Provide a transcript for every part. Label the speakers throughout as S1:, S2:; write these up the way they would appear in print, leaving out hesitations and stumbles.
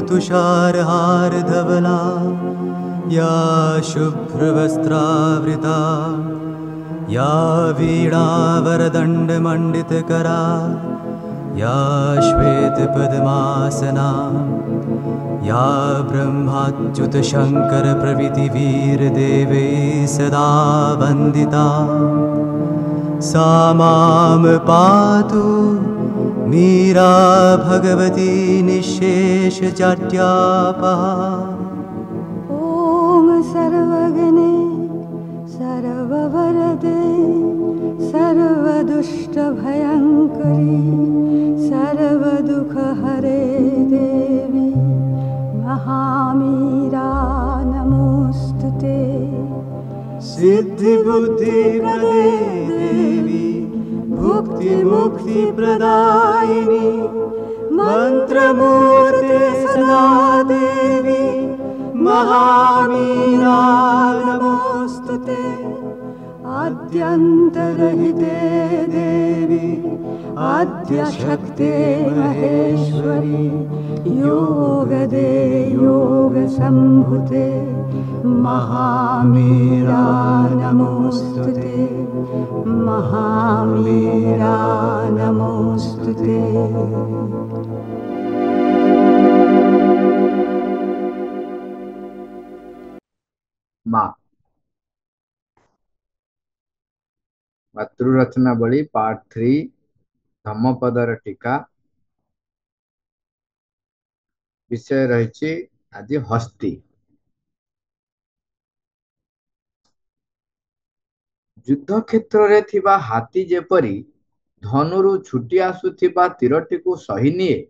S1: तुषारहार धवला या शुभ्रवस्त्रावृता या वीणावरदण्डमण्डितकरा या श्वेतपद्मासना या ब्रह्माच्युतशङ्करप्रभृतिवीरदेवै सदा वन्दिता सा मां पातु मीरा भगवती निःशेषजाड्यापहा।
S2: ॐ सर्वगणे सर्ववरदे सर्वदुष्टभयङ्करी सर्वदुःखहरे देवी महामीरा नमोऽस्तुते।
S1: सिद्धिबुद्धिप्रदे देवी भुक्तिमुक्तिप्रदायिनी मन्त्रमूर्ते सदा देवी महामीरा नमोऽस्तुते।
S2: आद्यन्तरहिते देवी आद्यशक्ते महेश्वरी योगदे योगसम्भुते महामीरा नमोऽस्तुते महामीरा नमोऽस्तुते।
S3: माँ मातृरचनावली पार्ट 3 धम्मपदर टीका विषय रही आज हस्ती। युद्ध क्षेत्र रे थिबा हाथी जेपरी धनुरु छुटी आसुथिबा तीरटी को सही निए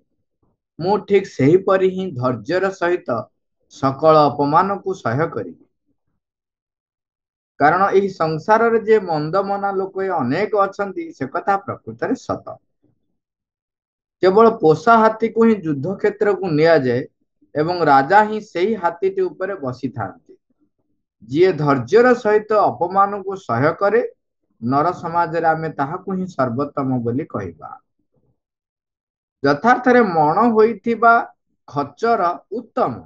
S3: मु ठीक सही परी ही धैर्यर सहित सकल अपमान को सह्य करी। कारण यही संसार रे जे मंदमना लोक अनेक अछंती से कथा प्रकृत रे सत। केवल पोषा हाथी को ही युद्ध क्षेत्र को निया जाए एवं राजा ही सही हाथीटी उपरे बसी थांती। जी धैर्यर सहित अपमान को सह्य करे नर समाज रे आमे ताहाकु ही सर्वोत्तम बोली कहिबा। यथार्थ रे मण होइथिबा खच्चर उत्तम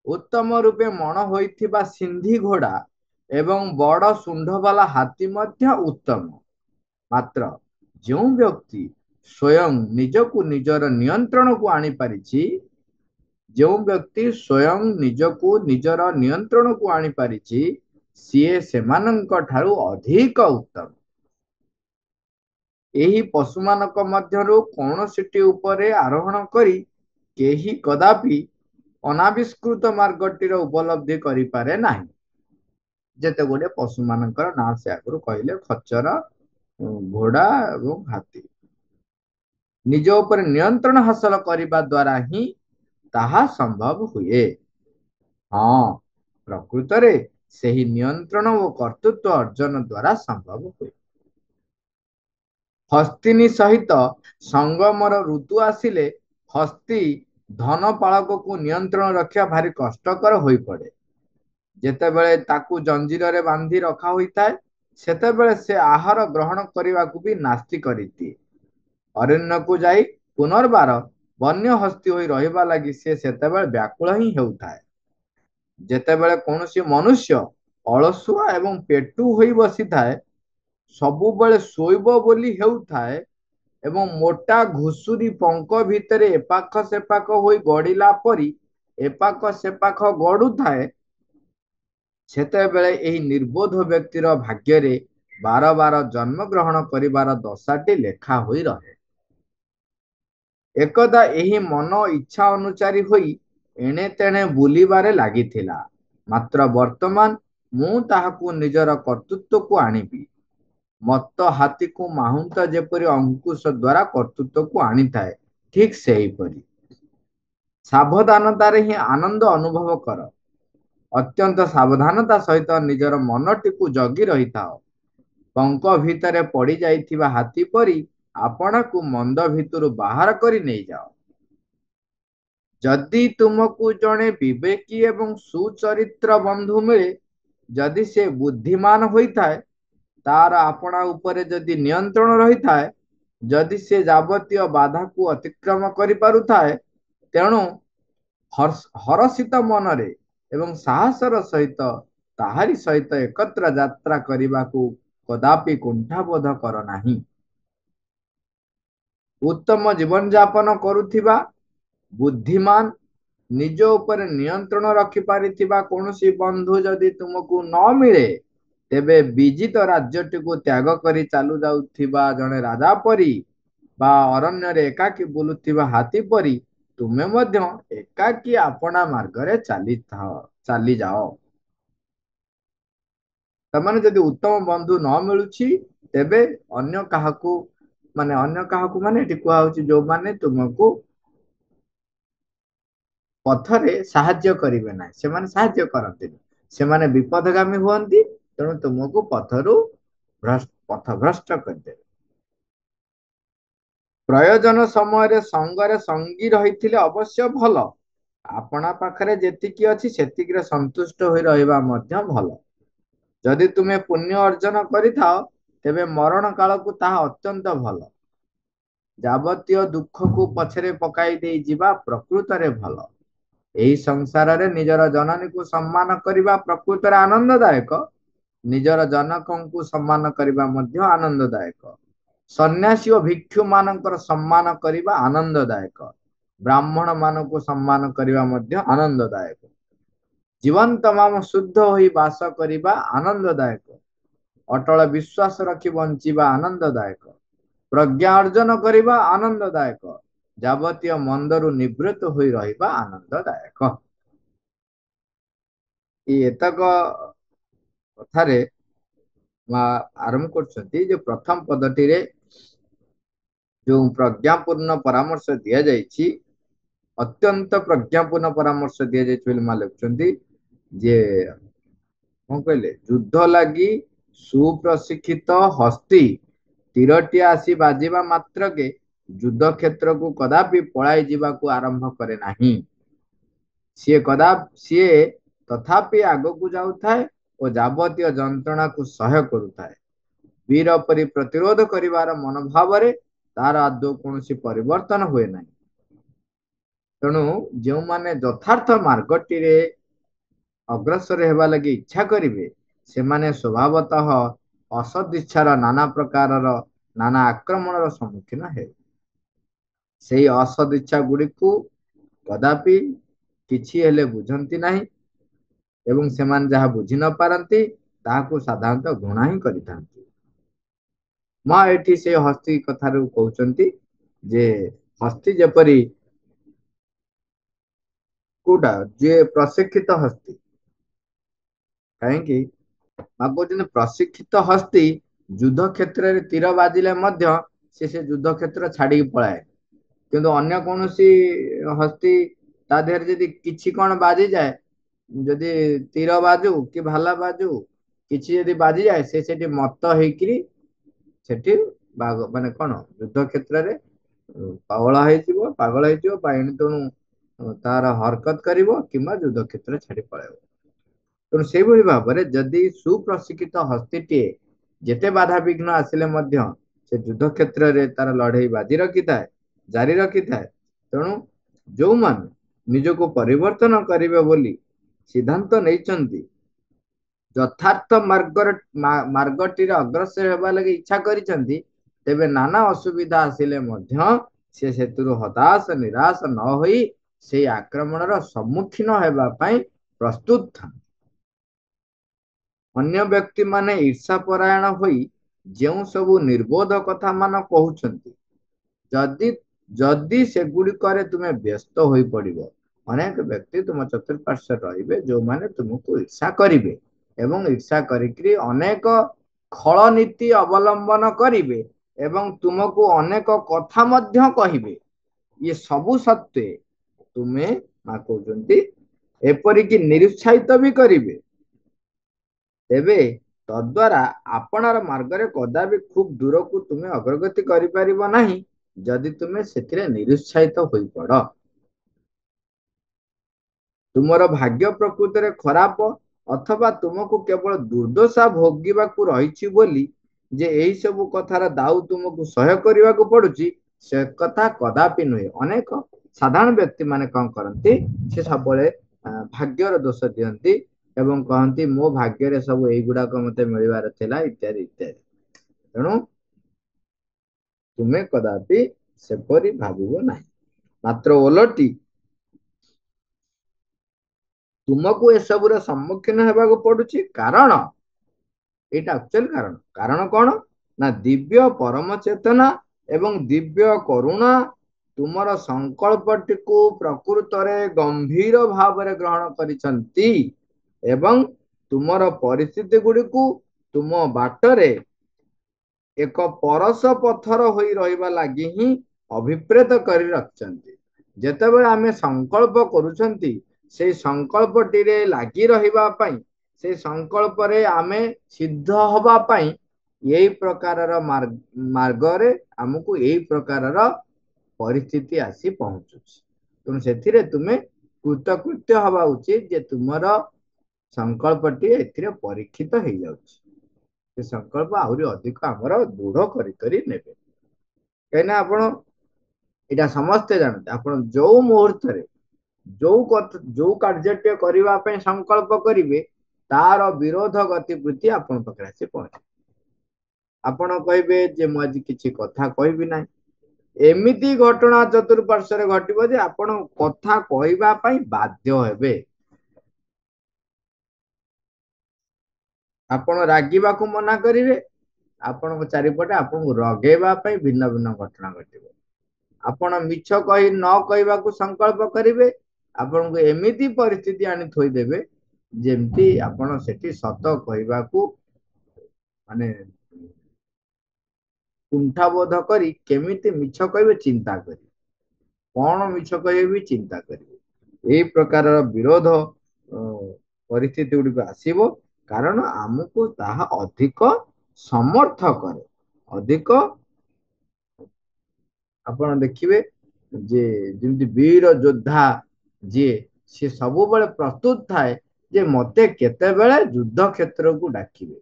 S3: उत्तम रूपे मण होइथिबा सिंधी घोड़ा एवं बड़ सुंढ वाला हाथी मध्य उत्तम। मात्र जो व्यक्ति स्वयं निजकु निजर नियंत्रण को आनी पारिछि जो व्यक्ति स्वयं निजकु निजर नियंत्रण को आनी पारिछि सीए सेमानंक ठारू अधिक उत्तम। एही पशुमानक मध्यरु कौनसिटी उपरे आरोहण करी केही कदापि अनाविष्कृत मार्गटीर उपलब्धि करि पारे नाही। जेते गोटे पशुमानकर ना से आगुरु कहले खच्चर घोड़ा एवं हाथी निज उपर नियंत्रण हासिल करिबा द्वारा ही ताहा संभव हुए। हाँ प्रकृत रे सही नियंत्रण और कर्तृत्व अर्जन द्वारा संभव हुए। हस्तिनी सहित संगमर ऋतु आसिले हस्ती धन पालक को नियंत्रण रखा भारी कष्टकर होई पड़े। जेतेबेले ताकू जंजीर रे बांधी रखा होइताए सेतेबेले से आहार ग्रहण करने को भी नास्ती करिती। अरण्य को जाई पुनर्बार वन्य हस्ती होई रहिबा लागि से सेतेबेले व्याकुल ही हेउताए। जेतेबेले कोनोसी मनुष्य अलसुआ एवं पेटू होई बसी थाए सबुबेले सोइबो बोली हेउताए एवं मोटा घुसुरी पंक भितरे एपाख सेपाख होई गड़िला परी एपाख सेपाख गड़ू थाए सेतेबेले एही निर्बोध व्यक्तिर भाग्य रे बार बार जन्म ग्रहण करिवार दशाटी लेखा होई रहे। एकदा एही मन इच्छा अनुसारी होई एणे तेणे बुलिबारे लागिथिला। मात्र वर्तमान मु ताहाकू निजर कर्तृत्व को आनिबी। मत हाथी को माहुंत जेपरी अंकुश द्वारा कर्तृत्व को आनी थाए ठीक सेही परी सावधानतारे ही आनंद अनुभव कर। अत्यंत सावधानता सहित निजर मनटी को जगी रही थाओ। पंक भितरे पड़ी जाइथिबा हाथी परी आपना को मंद भितरु बाहर करी नहीं जाओ। जदि तुमको जड़े विवेकी एवं सुचरित्र बंधु मिले जदि से बुद्धिमान होता है तार आपना उपरे जदि नियंत्रण रही थाए जदि से जावतीय बाधा को अतिक्रम करि पारुथाए तेणु ହରସିତ ମନରେ ଏବଂ ସାହସର ସହିତ ତାହାରି ସହିତ ଏକତ୍ର ଯାତ୍ରା କରିବାକୁ କଦାପି କୁଣ୍ଠାବୋଧ କର ନାହିଁ। ଉତ୍ତମ ଜୀବନଯାପନ କରୁଥିବା ବୁଦ୍ଧିମାନ ନିଜ ଉପରେ ନିୟନ୍ତ୍ରଣ ରଖିପାରିଥିବା କୌଣସି ବନ୍ଧୁ ଯଦି ତୁମକୁ ନ ମିଳେ, ତେବେ ବିଜିତ ରାଜ୍ୟଟିକୁ ତ୍ୟାଗ କରି ଚାଲୁ ଯାଉଥିବା ଜଣେ ରାଜା ପରି ବା ଅରଣ୍ୟରେ ଏକାକୀ ବୁଲୁଥିବା ହାତୀ ପରି ତୁମେ ମଧ୍ୟ ଏକାକୀ ଆପଣା ମାର୍ଗରେ ଚାଲିଯାଅ। ତାମାନେ ଯଦି ଉତ୍ତମ ବନ୍ଧୁ ନ ମିଳୁଛି, ତେବେ ଅନ୍ୟ କାହାକୁ ମାନେ ଏଠି କୁହା ହଉଛି ଯୋଉମାନେ ତୁମକୁ ପଥରେ ସାହାଯ୍ୟ କରିବେ ନାହିଁ, ସେମାନେ ସାହାଯ୍ୟ କରନ୍ତିନି, ସେମାନେ ବିପଦଗାମୀ ହୁଅନ୍ତି, ତେଣୁ ତୁମକୁ ପଥଭ୍ରଷ୍ଟ କରିଦେବେ। ପ୍ରୟୋଜନ ସମୟରେ ସଙ୍ଗରେ ସଙ୍ଗୀ ରହିଥିଲେ ଅବଶ୍ୟ ଭଲ। ଆପଣା ପାଖରେ ଯେତିକି ଅଛି ସେତିକିରେ ସନ୍ତୁଷ୍ଟ ହୋଇ ରହିବା ମଧ୍ୟ ଭଲ। ଯଦି ତୁମେ ପୁଣ୍ୟ ଅର୍ଜନ କରିଥାଅ, ତେବେ ମରଣ କାଳକୁ ତାହା ଅତ୍ୟନ୍ତ ଭଲ। ଯାବତୀୟ ଦୁଃଖକୁ ପଛରେ ପକାଇ ଦେଇ ଯିବା ପ୍ରକୃତରେ ଭଲ। ଏହି ସଂସାରରେ ନିଜର ଜନନୀକୁ ସମ୍ମାନ କରିବା ପ୍ରକୃତରେ ଆନନ୍ଦଦାୟକ। ନିଜର ଜନକଙ୍କୁ ସମ୍ମାନ କରିବା ମଧ୍ୟ ଆନନ୍ଦଦାୟକ। ସନ୍ନ୍ୟାସୀ ଓ ଭିକ୍ଷୁ ମାନଙ୍କର ସମ୍ମାନ କରିବା ଆନନ୍ଦଦାୟକ। ବ୍ରାହ୍ମଣ ମାନଙ୍କୁ ସମ୍ମାନ କରିବା ମଧ୍ୟ ଆନନ୍ଦଦାୟକ। ଜୀବନ ତମାମ ଶୁଦ୍ଧ ହୋଇ ବାସ କରିବା ଆନନ୍ଦଦାୟକ। ଅଟଳ ବିଶ୍ୱାସ ରଖି ବଞ୍ଚିବା ଆନନ୍ଦଦାୟକ। ପ୍ରଜ୍ଞା ଅର୍ଜନ କରିବା ଆନନ୍ଦଦାୟକ। ଯାବତୀୟ ମନ୍ଦରୁ ନିବୃତ୍ତ ହୋଇ ରହିବା ଆନନ୍ଦଦାୟକ। ଏତକ କଥାରେ ଆରମ୍ଭ କରୁଛନ୍ତି ଯେ ପ୍ରଥମ ପଦଟିରେ ଯେଉଁ ପ୍ରଜ୍ଞାପୂର୍ଣ୍ଣ ପରାମର୍ଶ ଦିଆଯାଇଛି, ଅତ୍ୟନ୍ତ ପ୍ରଜ୍ଞାପୂର୍ଣ୍ଣ ପରାମର୍ଶ ଦିଆଯାଇଛି ବୋଲି ମା ଲେଖୁଛନ୍ତି ଯେ କଣ କହିଲେ, ଯୁଦ୍ଧ ଲାଗି ସୁପ୍ରଶିକ୍ଷିତ ହସ୍ତି ତୀରଟିଏ ଆସି ବାଜିବା ମାତ୍ରକେ ଯୁଦ୍ଧ କ୍ଷେତ୍ରକୁ କଦାପି ପଳାଇ ଯିବାକୁ ଆରମ୍ଭ କରେ ନାହିଁ। ସିଏ ତଥାପି ଆଗକୁ ଯାଉଥାଏ ଓ ଯାବତୀୟ ଯନ୍ତ୍ରଣାକୁ ସହ୍ୟ କରୁଥାଏ। ବୀର ପରି ପ୍ରତିରୋଧ କରିବାର ମନୋଭାବରେ ତାର ଆଦୌ କୌଣସି ପରିବର୍ତ୍ତନ ହୁଏ ନାହିଁ। ତେଣୁ ଯେଉଁମାନେ ଯଥାର୍ଥ ମାର୍ଗଟିରେ ଅଗ୍ରସର ହେବା ଲାଗି ଇଚ୍ଛା କରିବେ, ସେମାନେ ସ୍ୱଭାବତଃ ଅସଦିଚ୍ଛାର ନାନା ଆକ୍ରମଣର ସମ୍ମୁଖୀନ ହେବେ। ସେହି ଅସଦିଚ୍ଛା ଗୁଡ଼ିକୁ କଦାପି କିଛି ହେଲେ ବୁଝନ୍ତି ନାହିଁ ଏବଂ ସେମାନେ ଯାହା ବୁଝି ନ ପାରନ୍ତି ତାହାକୁ ସାଧାରଣତଃ ଘୃଣା ହିଁ କରିଥାନ୍ତି। ମା ଏଠି ସେ ହସ୍ତି କଥାରୁ କହୁଛନ୍ତି ଯେ ହସ୍ତି ଯେପରି କୋଉଟା ଯିଏ ପ୍ରଶିକ୍ଷିତ ହସ୍ତି, କାହିଁକି କହୁଛନ୍ତି ପ୍ରଶିକ୍ଷିତ ହସ୍ତି ଯୁଦ୍ଧ କ୍ଷେତ୍ରରେ ତୀର ବାଜିଲେ ମଧ୍ୟ ସେ ଯୁଦ୍ଧ କ୍ଷେତ୍ର ଛାଡିକି ପଳାଏ। କିନ୍ତୁ ଅନ୍ୟ କୌଣସି ହସ୍ତି ତା ଦେହରେ ଯଦି କିଛି କଣ ବାଜିଯାଏ, ଯଦି ତୀର ବାଜୁ କି ଭାଲା ବାଜୁ କିଛି ଯଦି ବାଜିଯାଏ, ସେ ସେଠି ମତ୍ତ ହେଇକିରି ସେଠି ମାନେ କଣ ଯୁଦ୍ଧ କ୍ଷେତ୍ରରେ ପାଗଳ ହେଇଯିବ ବା ଏଣୁ ତେଣୁ ତାର ହରକତ କରିବ କିମ୍ବା ଯୁଦ୍ଧ କ୍ଷେତ୍ର ଛାଡି ପଳାଇବ। ତେଣୁ ସେଇଭଳି ଭାବରେ ଯଦି ସୁପ୍ରଶିକ୍ଷିତ ହସ୍ତିଟିଏ ଯେତେ ବାଧାବିଘ୍ନ ଆସିଲେ ମଧ୍ୟ ସେ ଯୁଦ୍ଧ କ୍ଷେତ୍ରରେ ତାର ଲଢେଇ ଜାରି ରଖିଥାଏ, ତେଣୁ ଯୋଉମାନେ ନିଜକୁ ପରିବର୍ତ୍ତନ କରିବେ ବୋଲି ସିଦ୍ଧାନ୍ତ ନେଇଛନ୍ତି, ଯଥାର୍ଥ ମାର୍ଗଟିରେ ଅଗ୍ରସର ହେବା ଲାଗି ଇଚ୍ଛା କରିଛନ୍ତି, ତେବେ ନାନା ଅସୁବିଧା ଆସିଲେ ମଧ୍ୟ ସେ ସେଥିରୁ ହତାଶ ନିରାଶ ନ ହୋଇ ସେଇ ଆକ୍ରମଣର ସମ୍ମୁଖୀନ ହେବା ପାଇଁ ପ୍ରସ୍ତୁତ ଥାନ୍ତି। ଅନ୍ୟ ବ୍ୟକ୍ତି ମାନେ ଈର୍ଷାପରାୟଣ ହୋଇ ଯେଉଁ ସବୁ ନିର୍ବୋଧ କଥା ମାନ କହୁଛନ୍ତି, ଯଦି ସେଗୁଡ଼ିକରେ ତୁମେ ବ୍ୟସ୍ତ ହୋଇ ପଡିବ, ଅନେକ ବ୍ୟକ୍ତି ତୁମ ଚତୁଃପାର୍ଶ୍ୱରେ ରହିବେ ଯୋଉମାନେ ତୁମକୁ ଈର୍ଷା କରିବେ ଏବଂ ଈର୍ଷା କରିକି ଅନେକ ଖଳ ନୀତି ଅବଲମ୍ବନ କରିବେ ଏବଂ ତୁମକୁ ଅନେକ କଥା ମଧ୍ୟ କହିବେ। ଇଏ ସବୁ ସତ୍ତ୍ୱେ ତୁମେ ମା କହୁଛନ୍ତି ଏପରିକି ନିରୁତ୍ସାହିତ ବି କରିବେ, ତେବେ ତଦ୍ୱାରା ଆପଣାର ମାର୍ଗରେ କଦାପି ଖୁବ୍ ଦୂରକୁ ତୁମେ ଅଗ୍ରଗତି କରିପାରିବ ନାହିଁ ଯଦି ତୁମେ ସେଥିରେ ନିରୁତ୍ସାହିତ ହୋଇପଡ। ତୁମର ଭାଗ୍ୟ ପ୍ରକୃତରେ ଖରାପ ଅଥବା ତୁମକୁ କେବଳ ଦୁର୍ଦ୍ଦଶା ଭୋଗିବାକୁ ରହିଛି ବୋଲି ଯେ ଏହି ସବୁ କଥାର ଦାଉ ତୁମକୁ ସହ୍ୟ କରିବାକୁ ପଡୁଛି, ସେ କଥା କଦାପି ନୁହେଁ। ଅନେକ साधारण व्यक्ति माने कौन करती से सब भाग्यर दोष दियंती एवं कहती मो भाग्य सब युड़ाक मत मिलबार थिला इत्यादि इत्यादि। तेणु तुम्हें कदापि सेपरी भाविब नहीं, मात्र ओलटी तुमको एसबुर सम्मुखीन होगा पड़ुछि। कारण एटा एक्चुअल कारण कारण कौन ना दिव्य परम चेतना एवं दिव्य करुणा तुमर संकल्पटी को प्रकृत रे गंभीर भाव रे ग्रहण करिसंती एवं तुमर परिस्थिति गुडी को तुम बाटरे एक परस पथर होई रहिबा लागि ही अभिप्रेत करि रखचंती। जेतेबेले आमे संकल्प करूछंती से संकल्पटी रे लागि रहिबा पई से संकल्प रे आमे सिद्ध होबा पई यही प्रकारर मार्ग रे हमकु यही प्रकारर परिस्थिति आसी पहुंचुछि। तुम सेथिरे तुमे कृतकृत्य हवा उचित जे तुमर संकल्पटी एथिरे परीक्षित हो जाउछि। से संकल्प आहुरी अधिक आमर दृढ़ करी करी नेबे। कहना आपण एटा समस्ते जानते आपण जो मुहूर्त रे जो कार्यटे करबा पई संकल्प करिवे तार विरोध गति प्रति आपण पकड़ा से पहुंचे। आपण कहबे जे मु आज किछि कथा कहबी नाही, एमिति घटना चतुर्पार्श्व रे घटिबो जे आपण कथा कहबा पई बाध्य हेबे। आपण रागिबा को मना करिवे, आपण चारिपटे आपण रगेबा पई भिन्न भिन्न घटना घटिबो। आपण मिछ कहि न कहबा को संकल्प करिवे, आपण को एमिति परिस्थिति आनी थोई देबे जेमती आपण सेठी सत कहबा को माने कुंठा बोध करी केमिति मिछ कहबे चिंता करी कौन मिछ कहबे चिंता करिवे। एई प्रकार विरोध परिस्थिति गुडी आसीबो कारण आमको ताहा अधिक समर्थ करे। अधिक आपण देखिबे जे जेमती वीर योद्धा जे से सब बेले प्रस्तुत थाए जे मते केते बेले युद्ध क्षेत्र को डाकिबे।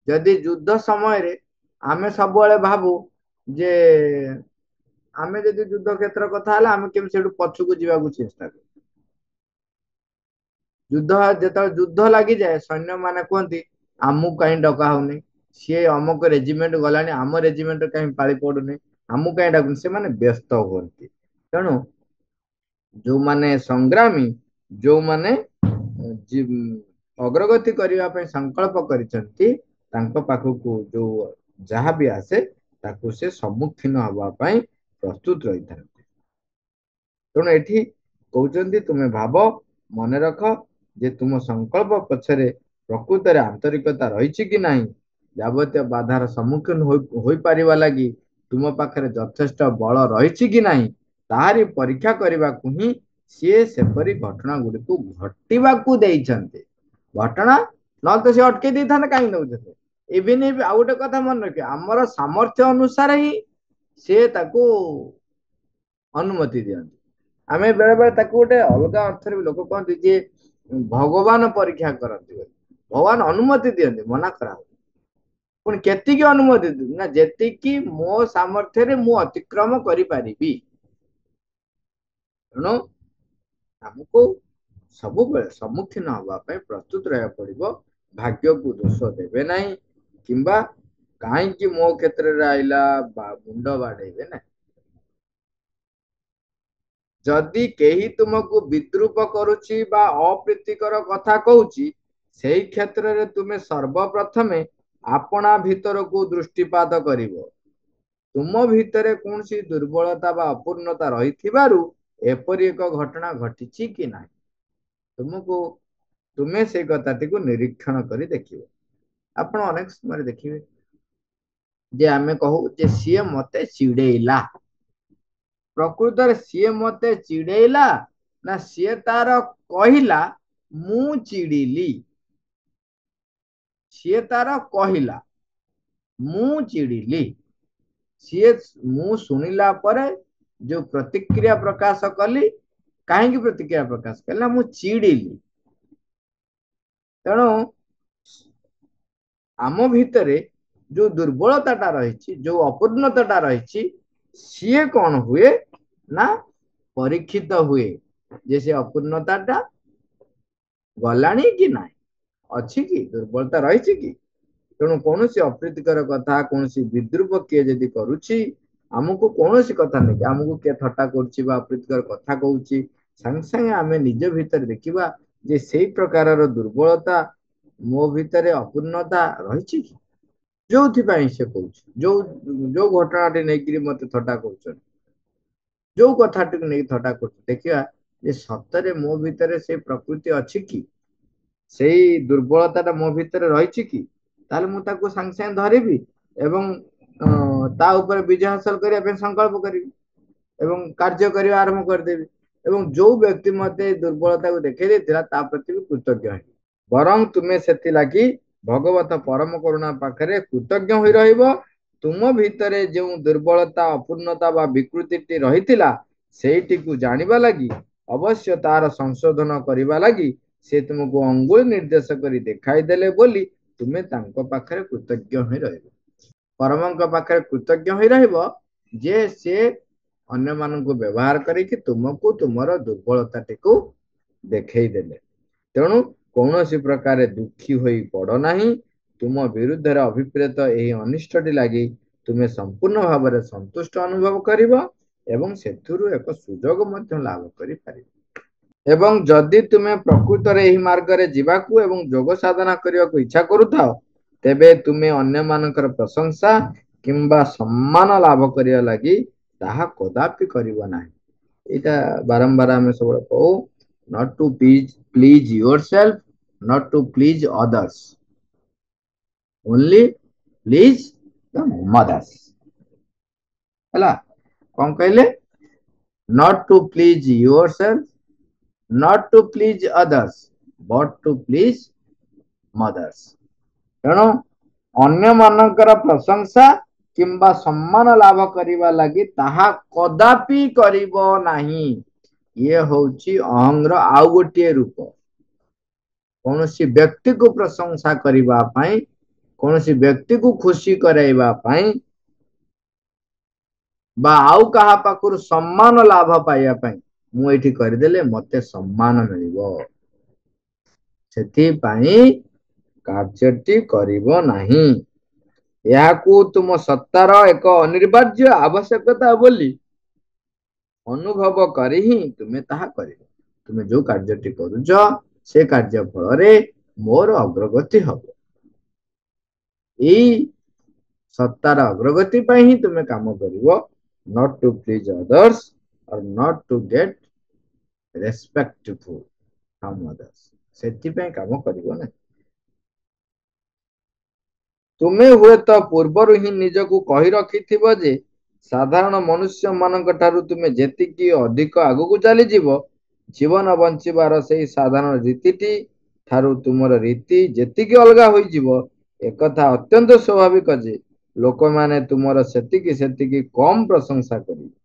S3: जदि युद्ध समय रे आमे सब बेले भाबू जे आमे जदि युद्ध क्षेत्र कथा हला आमे केम सेडु पछु को जीवा को चेष्टा करू। युद्ध जेता युद्ध लागि जाए सैन्य माने कहती आमु कहीं डका होनी सी अमुक रेजिमेंट गलानी आम रेजिमेंट कहीं पाली पड़ुनी आमु कहीं डाकुनी से माने व्यस्त होती। तेणु जो माने संग्रामी जो माने अग्रगति करने पे संकल्प करिसंती तांको पाखकु जो जहा भी आसे ताकू से सम्मुखीन हवा पई प्रस्तुत रही था। तेणु एठी कहउचंती तुमे भाव मने रख जे तुम संकल्प पछरे प्रकृत रे आंतरिकता रही कि नहीं, यावतीय बाधार सम्मुखीन होई पारिबा लागि तुम पाखरे यथेष्ट बल रही कि नहीं ताहारी परीक्षा करने को ही सी सेपरी घटना गुडी को घटिबा को देइछन्ते। घटना न तो से अटके दी था कहीं नौते इवन आउ गोटे कथा मन रखे आमर सामर्थ्य अनुसार ही से ताको अनुमति दियंती। आमे बेले बेले ताको गोटे अलग अर्थ रे लोक कहते जे भगवान परीक्षा करती भगवान अनुमति दियंती मना करा पुणी केतिकी अनुमति ना जेतिकी मो सामर्थ्य रे मु अतिक्रम करि पारिबी। तेणु हमको सब बेले सम्मुखीन हवा पे प्रस्तुत रहा पड़िबो। भाग्य को दोष देबे नहीं किंबा कहीं मो क्षेत्र रे आइला मुंड बाड़ेबे ना। जदि केही तुमको विद्रूप करुछि बा अप्रीतिकर कथा कहूछि सेही क्षेत्र रे तुमे सर्वप्रथमे आपना भीतर को दृष्टिपात करिवो। तुम भीतर कौनसी दुर्बलता बा अपूर्णता रही थिबारु एपरि एक घटना घटिछि कि नाही तुमको तुमे से कथाटी को निरीक्षण करी देखिबो। आपण अनेक समय देखिबे जे आमे कहू जे सीए मते चिड़ेइला प्रकृत रे सीए मते चिड़ेइला ना सीए तार कहिला मु चिड़िली। सीए तार कहिला मु चिड़िली सीए मु सुनिला परे जो प्रतिक्रिया प्रकाश कली कहीं प्रतिक्रिया प्रकाश कला मु चिड़िली। तेणु आम भितरे जो दुर्बलता रही जो अपूर्णता रही ସିଏ କଣ ହୁଏ ନା ପରୀକ୍ଷିତ ହୁଏ ଯେ ସେ ଅପୂର୍ଣ୍ଣତାଟା ଗଲାଣି କି ନାହିଁ, ଅଛି କି, ଦୁର୍ବଳତା ରହିଛି କି। ତେଣୁ କୌଣସି ଅପ୍ରୀତିକର କଥା, କୌଣସି ବିଦ୍ରୁପ କିଏ ଯଦି କରୁଛି, ଆମକୁ କୌଣସି କଥା ନାହିଁ, ଆମକୁ କିଏ ଥଟ୍ଟା କରୁଛି ବା ଅପ୍ରୀତିକର କଥା କହୁଛି, ସାଙ୍ଗେ ସାଙ୍ଗେ ଆମେ ନିଜ ଭିତରେ ଦେଖିବା ଯେ ସେଇ ପ୍ରକାରର ଦୁର୍ବଳତା ମୋ ଭିତରେ ଅପୂର୍ଣ୍ଣତା ରହିଛି କି। ଯୋଉଥିପାଇଁ ସେ କହୁଛି, ଯୋଉ ଯୋଉ ଘଟଣାଟି ନେଇକିରି ମତେ ଥଟ୍ଟା କରୁଛନ୍ତି, ଯୋଉ କଥାଟିକୁ ନେଇ ଥଟ୍ଟା କରୁଛି, ଦେଖିବା ଯେ ସତରେ ମୋ ଭିତରେ ସେଇ ପ୍ରକୃତି ଅଛି କି, ସେଇ ଦୁର୍ବଳତାଟା ମୋ ଭିତରେ ରହିଛି କି। ତାହେଲେ ମୁଁ ତାକୁ ସାଙ୍ଗେ ସାଙ୍ଗେ ଧରିବି ଏବଂ ତା ଉପରେ ବିଜୟ ହାସଲ କରିବା ପାଇଁ ସଂକଳ୍ପ କରିବି ଏବଂ କାର୍ଯ୍ୟ କରିବା ଆରମ୍ଭ କରିଦେବି। ଏବଂ ଯୋଉ ବ୍ୟକ୍ତି ମତେ ଦୁର୍ବଳତାକୁ ଦେଖେଇ ଦେଇଥିଲା ତା ପ୍ରତି ବି କୃତଜ୍ଞ ହେବି। ବରଂ ତୁମେ ସେଥିଲାଗି ଭଗବତ ପରମ କରୁଣା ପାଖରେ କୃତଜ୍ଞ ହୋଇ ରହିବ। ତୁମ ଭିତରେ ଯେଉଁ ଦୁର୍ବଳତା, ଅପୂର୍ଣ୍ଣତା ବା ବିକୃତିଟି ରହିଥିଲା, ସେଇଟିକୁ ଜାଣିବା ଲାଗି, ଅବଶ୍ୟ ତାର ସଂଶୋଧନ କରିବା ଲାଗି ସେ ତୁମକୁ ଅଙ୍ଗୁଳି ନିର୍ଦ୍ଦେଶ କରି ଦେଖାଇ ଦେଲେ ବୋଲି ତୁମେ ତାଙ୍କ ପାଖରେ କୃତଜ୍ଞ ହୋଇ ରହିବ। ପରମଙ୍କ ପାଖରେ କୃତଜ୍ଞ ହୋଇ ରହିବ ଯେ ସେ ଅନ୍ୟମାନଙ୍କୁ ବ୍ୟବହାର କରିକି ତୁମକୁ ତୁମର ଦୁର୍ବଳତାଟିକୁ ଦେଖେଇ ଦେଲେ। ତେଣୁ କୌଣସି ପ୍ରକାର ଦୁଃଖୀ ହୋଇ ପଡ ନାହିଁ। ତୁମ ବିରୁଦ୍ଧରେ ଅଭିପ୍ରେତ ଏହି ଅନିଷ୍ଟଟି ଲାଗି ତୁମେ ସମ୍ପୂର୍ଣ୍ଣ ଭାବରେ ସନ୍ତୁଷ୍ଟ ଅନୁଭବ କରିବ ଏବଂ ସେଥିରୁ ଏକ ସୁଯୋଗ ମଧ୍ୟ ଲାଭ କରିପାରିବ। ଏବଂ ଯଦି ତୁମେ ପ୍ରକୃତରେ ଏହି ମାର୍ଗରେ ଯିବାକୁ ଏବଂ ଯୋଗ ସାଧନା କରିବାକୁ ଇଚ୍ଛା କରୁଥାଅ, ତେବେ ତୁମେ ଅନ୍ୟମାନଙ୍କର ପ୍ରଶଂସା କିମ୍ବା ସମ୍ମାନ ଲାଭ କରିବା ଲାଗି ତାହା କଦାପି କରିବ ନାହିଁ। ଏଇଟା ବାରମ୍ବାର ଆମେ ସବୁବେଳେ କହୁ, not to please yourself, not to please others, only please the mothers। ହେଲା, କଣ କହିଲେ? not to please yourself, not to please others, but to please mothers। ତେଣୁ ଅନ୍ୟମାନଙ୍କର ପ୍ରଶଂସା କିମ୍ବା ସମ୍ମାନ ଲାଭ କରିବା ଲାଗି ତାହା କଦାପି କରିବ ନାହିଁ। ଇଏ ହଉଛି ଅହଂର ଆଉ ଗୋଟିଏ ରୂପ। କୌଣସି ବ୍ୟକ୍ତିକୁ ପ୍ରଶଂସା କରିବା ପାଇଁ, କୌଣସି ବ୍ୟକ୍ତିକୁ ଖୁସି କରାଇବା ପାଇଁ ବା ଆଉ କାହା ପାଖରୁ ସମ୍ମାନ ଲାଭ ପାଇବା ପାଇଁ ମୁଁ ଏଇଠି କରିଦେଲେ ମତେ ସମ୍ମାନ ମିଳିବ, ସେଥିପାଇଁ କାର୍ଯ୍ୟଟି କରିବ ନାହିଁ। ଏହାକୁ ତୁମ ସତ୍ତାର ଏକ ଅନିବାର୍ଯ୍ୟ ଆବଶ୍ୟକତା ବୋଲି ଅନୁଭବ କରି ହିଁ ତୁମେ ତାହା କରିବ। ତୁମେ ଯୋଉ କାର୍ଯ୍ୟଟି କରୁଛ ସେ କାର୍ଯ୍ୟ ଫଳରେ ମୋର ଅଗ୍ରଗତି ହବ। ଏଇ ସତ୍ତାର ଅଗ୍ରଗତି ପାଇଁ ହିଁ ତୁମେ କାମ କରିବ, not to please others or not to get respectful from others। ସେଥିପାଇଁ କାମ କରିବ ନାହିଁ। ତୁମେ ହୁଏତ ପୂର୍ବରୁ ହିଁ ନିଜକୁ କହି ରଖିଥିବ ଯେ ସାଧାରଣ ମନୁଷ୍ୟ ମାନଙ୍କ ଠାରୁ ତୁମେ ଯେତିକି ଅଧିକ ଆଗକୁ ଚାଲିଯିବ, ଜୀବନ ବଞ୍ଚିବାର ସେଇ ସାଧାରଣ ରୀତିଟି ଠାରୁ ତୁମର ରୀତି ଯେତିକି ଅଲଗା ହୋଇଯିବ, ଏକଥା ଅତ୍ୟନ୍ତ ସ୍ୱାଭାବିକ ଯେ ଲୋକମାନେ ତୁମର ସେତିକି ସେତିକି କମ୍ ପ୍ରଶଂସା କରିବେ,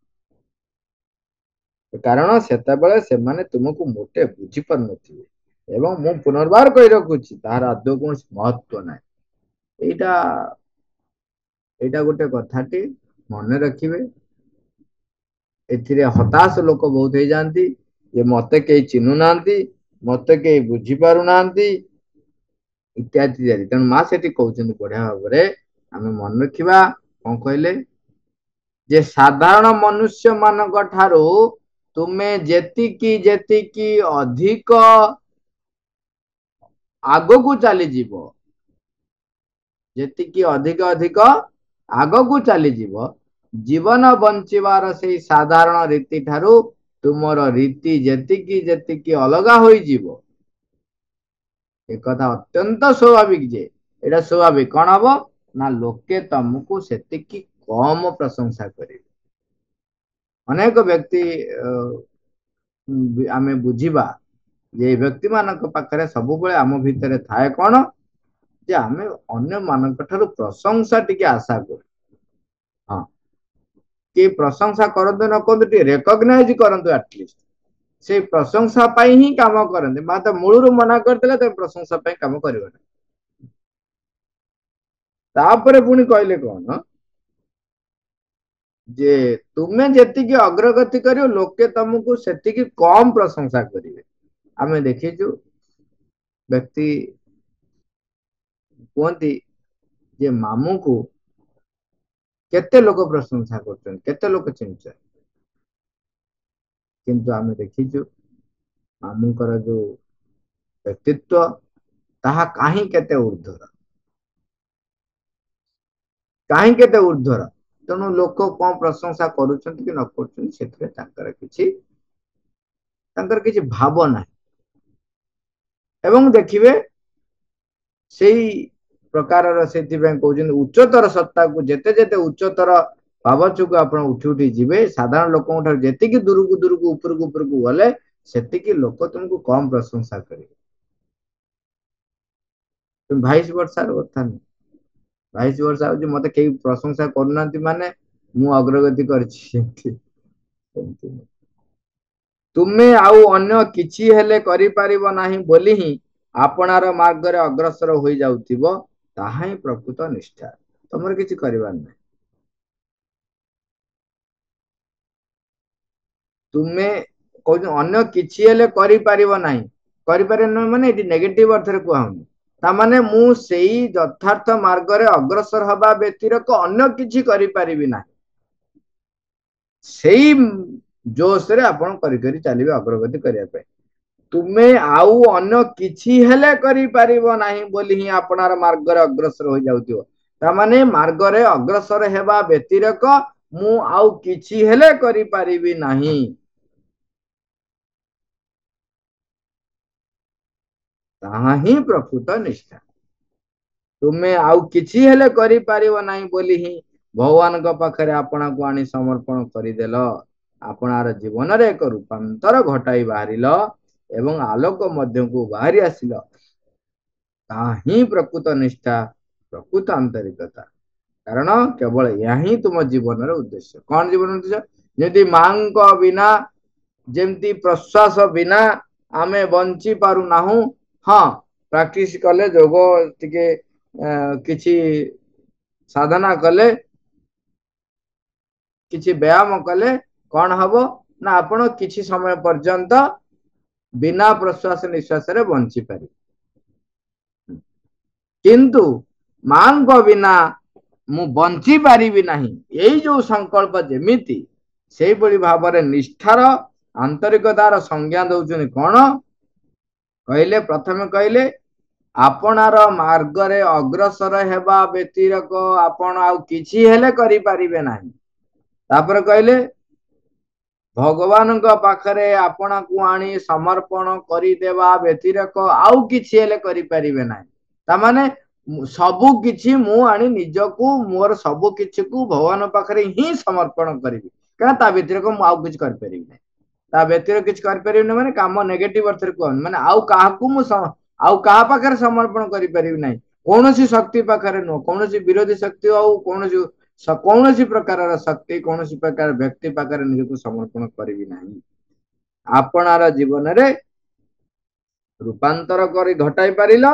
S3: କାରଣ ସେତେବେଳେ ସେମାନେ ତୁମକୁ ମୋଟେ ବୁଝିପାରୁନଥିବେ। ଏବଂ ମୁଁ ପୁନର୍ବାର କହି ରଖୁଛି, ତାହାର ଆଦୌ କୌଣସି ମହତ୍ଵ ନାହିଁ। ଏଇଟା ଏଇଟା ଗୋଟେ କଥାଟି ମନେ ରଖିବେ। ଏଥିରେ ହତାଶ ଲୋକ ବହୁତ ହେଇଯାନ୍ତି ଯେ ମତେ କେହି ଚିହ୍ନୁନାହାନ୍ତି, ମତେ କେହି ବୁଝିପାରୁନାହାନ୍ତି ଇତ୍ୟାଦି ଇତ୍ୟାଦି। ତେଣୁ ମା ସେଠି କହୁଛନ୍ତି ବଢିଆ ଭାବରେ ଆମେ ମନେ ରଖିବା, କଣ କହିଲେ ଯେ ସାଧାରଣ ମନୁଷ୍ୟ ମାନଙ୍କ ଠାରୁ ତୁମେ ଯେତିକି ଯେତିକି ଅଧିକ ଆଗକୁ ଚାଲିଯିବ, ଯେତିକି ଅଧିକ ଅଧିକ ଆଗକୁ ଚାଲିଯିବ, ଜୀବନ ବଞ୍ଚିବାର ସେଇ ସାଧାରଣ ରୀତି ଠାରୁ ତୁମର ରୀତି ଯେତିକି ଯେତିକି ଅଲଗା ହୋଇଯିବ, ଏକଥା ଅତ୍ୟନ୍ତ ସ୍ୱାଭାବିକ ଯେ ଏଇଟା ସ୍ୱାଭାବିକ କଣ ହବ ନା ଲୋକେ ତମକୁ ସେତିକି କମ ପ୍ରଶଂସା କରିବେ। ଅନେକ ବ୍ୟକ୍ତି ଆମେ ବୁଝିବା ଯେ ଏ ବ୍ୟକ୍ତି ମାନଙ୍କ ପାଖରେ ସବୁବେଳେ ଆମ ଭିତରେ ଥାଏ କଣ ଯେ ଆମେ ଅନ୍ୟମାନଙ୍କ ଠାରୁ ପ୍ରଶଂସା ଟିକେ ଆଶା କରୁ। ହଁ, କି ପ୍ରଶଂସା କରନ୍ତୁ ନ କରନ୍ତୁ ଟିକେ ରେକଗ୍ନାଇଜ କରନ୍ତୁ, ଆଟଲିଷ୍ଟ ସେଇ ପ୍ରଶଂସା ପାଇଁ ହିଁ କାମ କରନ୍ତି। ମାତ୍ର ମୂଳରୁ ମନା କରିଦେଲେ ତମେ ପ୍ରଶଂସା ପାଇଁ କାମ କରିବ ନା। ତାପରେ ପୁଣି କହିଲେ କଣ ଯେ ତୁମେ ଯେତିକି ଅଗ୍ରଗତି କରିବ ଲୋକେ ତମକୁ ସେତିକି କମ ପ୍ରଶଂସା କରିବେ। ଆମେ ଦେଖିଛୁ ବ୍ୟକ୍ତି କୁହନ୍ତି ଯେ ମାମୁଁକୁ କେତେ ଲୋକ ପ୍ରଶଂସା କରୁଛନ୍ତି, କେତେ ଲୋକ ଚିହ୍ନିଛନ୍ତି, କିନ୍ତୁ ଆମେ ଦେଖିଛୁ ମାମୁଁଙ୍କର ଯୋଉ ବ୍ୟକ୍ତିତ୍ୱ ତାହା କାହିଁ କେତେ ଉର୍ଦ୍ଧ୍ୱର, କାହିଁ କେତେ ଉର୍ଦ୍ଧ୍ୱର। ତେଣୁ ଲୋକ କଣ ପ୍ରଶଂସା କରୁଛନ୍ତି କି ନ କରୁଛନ୍ତି ସେଥିରେ ତାଙ୍କର କିଛି ଭାବ ନାହିଁ। ଏବଂ ଦେଖିବେ ସେଇ ପ୍ରକାରର, ସେଥିପାଇଁ କହୁଛନ୍ତି ଉଚ୍ଚତର ସତ୍ତାକୁ ଯେତେ ଯେତେ ଉଚ୍ଚତର ପାବଚକୁ ଆପଣ ଉଠି ଉଠି ଯିବେ, ସାଧାରଣ ଲୋକଙ୍କ ଠାରୁ ଯେତିକି ଦୂରକୁ ଦୂରକୁ ଉପରକୁ ଉପରକୁ ଗଲେ ସେତିକି ଲୋକ ତୁମକୁ କମ ପ୍ରଶଂସା କରିବେ। ଭାଇଶ ବର୍ଷାର କଥା ନୁହେଁ। ଭାଇଶ ବର୍ଷା ହଉଛି ମତେ କେହି ପ୍ରଶଂସା କରୁନାହାନ୍ତି ମାନେ ମୁଁ ଅଗ୍ରଗତି କରିଛି, ସେମିତି ନୁହେଁ। ତୁମେ ଆଉ ଅନ୍ୟ କିଛି ହେଲେ କରିପାରିବ ନାହିଁ ବୋଲି ହିଁ ଆପଣାର ମାର୍ଗରେ ଅଗ୍ରସର ହୋଇଯାଉଥିବ, ତାହା ହିଁ ପ୍ରକୃତ ନିଷ୍ଠା। ତମର କିଛି କରିବାର ନାହିଁ। ତୁମେ କହୁଛ ଅନ୍ୟ କିଛି ହେଲେ କରିପାରିବ ନାହିଁ, କରିପାରିବ ନାହିଁ ମାନେ ଏଠି ନେଗେଟିଭ ଅର୍ଥରେ କୁହା ହଉନି। ତାମାନେ ମୁଁ ସେଇ ଯଥାର୍ଥ ମାର୍ଗରେ ଅଗ୍ରସର ହବା ବ୍ୟତିରେକ ଅନ୍ୟ କିଛି କରିପାରିବି ନାହିଁ, ସେଇ ଜୋଶରେ ଆପଣ କରି କରି ଚାଲିବେ ଅଗ୍ରଗତି କରିବା ପାଇଁ। ତୁମେ ଆଉ ଅନ୍ୟ କିଛି ହେଲେ କରିପାରିବ ନାହିଁ ବୋଲି ହିଁ ଆପଣାର ମାର୍ଗରେ ଅଗ୍ରସର ହୋଇଯାଉଥିବ। ତାମାନେ ମାର୍ଗରେ ଅଗ୍ରସର ହେବା ବ୍ୟତିରେକ ମୁଁ ଆଉ କିଛି ହେଲେ କରିପାରିବି ନାହିଁ, ତାହା ହିଁ ପ୍ରକୃତ ନିଷ୍ଠା। ତୁମେ ଆଉ କିଛି ହେଲେ କରିପାରିବ ନାହିଁ ବୋଲି ହିଁ ଭଗବାନଙ୍କ ପାଖରେ ଆପଣାକୁ ଆଣି ସମର୍ପଣ କରିଦେଲ, ଆପଣାର ଜୀବନରେ ଏକ ରୂପାନ୍ତର ଘଟାଇ ବାହାରିଲ ଏବଂ ଆଲୋକ ମଧ୍ୟକୁ ବାହାରି ଆସିଲ, ତାହା ହିଁ ପ୍ରକୃତ ନିଷ୍ଠା, ପ୍ରକୃତ ଆନ୍ତରିକତା। କାରଣ କେବଳ ଏହା ହିଁ ତୁମ ଜୀବନର ଉଦ୍ଦେଶ୍ୟ। କଣ ଜୀବନ ଉଦ୍ଦେଶ୍ୟ? ଯଦି ମାଙ୍କ ବିନା, ଯେମିତି ପ୍ରଶ୍ୱାସ ବିନା ଆମେ ବଞ୍ଚି ପାରୁନାହୁଁ, ହଁ ପ୍ରାକ୍ଟିସ କଲେ ଯୋଗ ଟିକେ କିଛି ସାଧନା କଲେ, କିଛି ବ୍ୟାୟାମ କଲେ କଣ ହବ ନା ଆପଣ କିଛି ସମୟ ପର୍ଯ୍ୟନ୍ତ ବିନା ପ୍ରଶ୍ୱାସ ନିଶ୍ୱାସରେ ବଞ୍ଚି ପାରିବେ। କିନ୍ତୁ ମାଙ୍କ ବିନା ମୁଁ ବଞ୍ଚି ପାରିବି ନାହିଁ, ଏଇ ଯୋଉ ସଂକଳ୍ପ ଯେମିତି, ସେଇଭଳି ଭାବରେ ନିଷ୍ଠାର ଆନ୍ତରିକତାର ସଂଜ୍ଞା ଦଉଛନ୍ତି କଣ କହିଲେ? ପ୍ରଥମେ କହିଲେ ଆପଣାର ମାର୍ଗରେ ଅଗ୍ରସର ହେବା ବ୍ୟତିରେକ ଆପଣ ଆଉ କିଛି ହେଲେ କରିପାରିବେ ନାହିଁ। ତାପରେ କହିଲେ ଭଗବାନଙ୍କ ପାଖରେ ଆପଣାକୁ ଆଣି ସମର୍ପଣ କରିଦେବା ବ୍ୟତିରେକ ଆଉ କିଛି ହେଲେ କରିପାରିବେ ନାହିଁ। ତାମାନେ ସବୁ କିଛି ମୁଁ ଆଣି ନିଜକୁ, ମୋର ସବୁ କିଛିକୁ ଭଗବାନ ପାଖରେ ହିଁ ସମର୍ପଣ କରିବି, କାରଣ ତା ବ୍ୟତିରେକ ମୁଁ ଆଉ କିଛି କରିପାରିବି ନାହିଁ। ତା ବ୍ୟତିରେକ କିଛି କରିପାରିବିନି ମାନେ କାମ ନେଗେଟିଭ ଅର୍ଥରେ କୁହନି, ମାନେ ଆଉ କାହାକୁ ମୁଁ ଆଉ କାହା ପାଖରେ ସମର୍ପଣ କରିପାରିବି ନାହିଁ। କୌଣସି ଶକ୍ତି ପାଖରେ ନୁହଁ, କୌଣସି ବିରୋଧୀ ଶକ୍ତି ଆଉ କୌଣସି ପ୍ରକାରର ଶକ୍ତି, କୌଣସି ପ୍ରକାର ବ୍ୟକ୍ତି ପାଖରେ ନିଜକୁ ସମର୍ପଣ କରିବି ନାହିଁ। ଆପଣାର ଜୀବନରେ ରୂପାନ୍ତର କରି ଘଟାଇ ପାରିଲ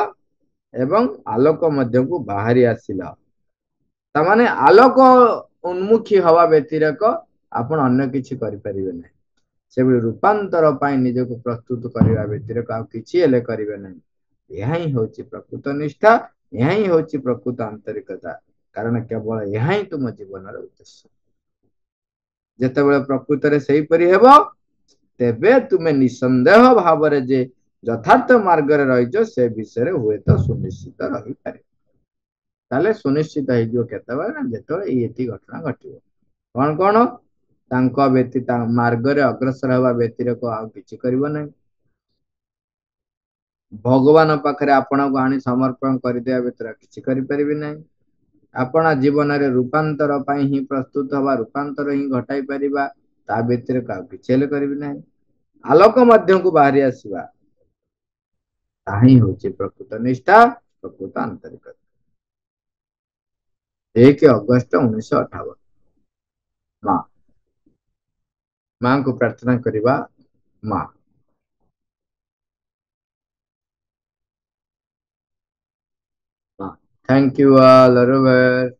S3: ଏବଂ ଆଲୋକ ମଧ୍ୟକୁ ବାହାରି ଆସିଲ। ତାମାନେ ଆଲୋକ ଉନ୍ମୁଖୀ ହବା ବ୍ୟତିରେକ ଆପଣ ଅନ୍ୟ କିଛି କରିପାରିବେ ନାହିଁ। ସେଭଳି ରୂପାନ୍ତର ପାଇଁ ନିଜକୁ ପ୍ରସ୍ତୁତ କରିବା ବ୍ୟତିରେକ ଆଉ କିଛି ହେଲେ କରିବେ ନାହିଁ। ଏହା ହିଁ ହଉଛି ପ୍ରକୃତ ନିଷ୍ଠା, ଏହା ହିଁ ହଉଛି ପ୍ରକୃତ ଆନ୍ତରିକତା। କାରଣ କେବଳ ଏହା ହିଁ ତୁମ ଜୀବନର ଉଦ୍ଦେଶ୍ୟ। ଯେତେବେଳେ ପ୍ରକୃତରେ ସେହିପରି ହେବ, ତେବେ ତୁମେ ନିଃସନ୍ଦେହ ଭାବରେ ଯେ ଯଥାର୍ଥ ମାର୍ଗରେ ରହିଛ ସେ ବିଷୟରେ ହୁଏତ ସୁନିଶ୍ଚିତ ରହିପାରିବ। ତାହେଲେ ସୁନିଶ୍ଚିତ ହେଇଯିବ କେତେବେଳେ ନା ଯେତେବେଳେ ଏଇ ଘଟଣା ଘଟିବ। କଣ କଣ? ତାଙ୍କ ବ୍ୟତୀତ ମାର୍ଗରେ ଅଗ୍ରସର ହେବା ବ୍ୟତିରେକ ଆଉ କିଛି କରିବ ନାହିଁ। ଭଗବାନ ପାଖରେ ଆପଣଙ୍କୁ ଆଣି ସମର୍ପଣ କରିଦେବା ଭିତରେ କିଛି କରିପାରିବେ ନାହିଁ। ଆପଣା ଜୀବନରେ ରୂପାନ୍ତର ପାଇଁ ହିଁ ପ୍ରସ୍ତୁତ ହବା, ରୂପାନ୍ତର ହିଁ ଘଟାଇ ପାରିବା, ତା ବ୍ୟତିରେକ ଆଉ କିଛି ହେଲେ କରିବି ନାହିଁ। ଆଲୋକ ମଧ୍ୟକୁ ବାହାରି ଆସିବା, ତାହା ହିଁ ହଉଛି ପ୍ରକୃତ ନିଷ୍ଠା, ପ୍ରକୃତ ଆନ୍ତରିକତା। 1 ଅଗଷ୍ଟ 1958। ମା, ମାଙ୍କୁ ପ୍ରାର୍ଥନା କରିବା। ମା, ମା, thank you all, Aruver.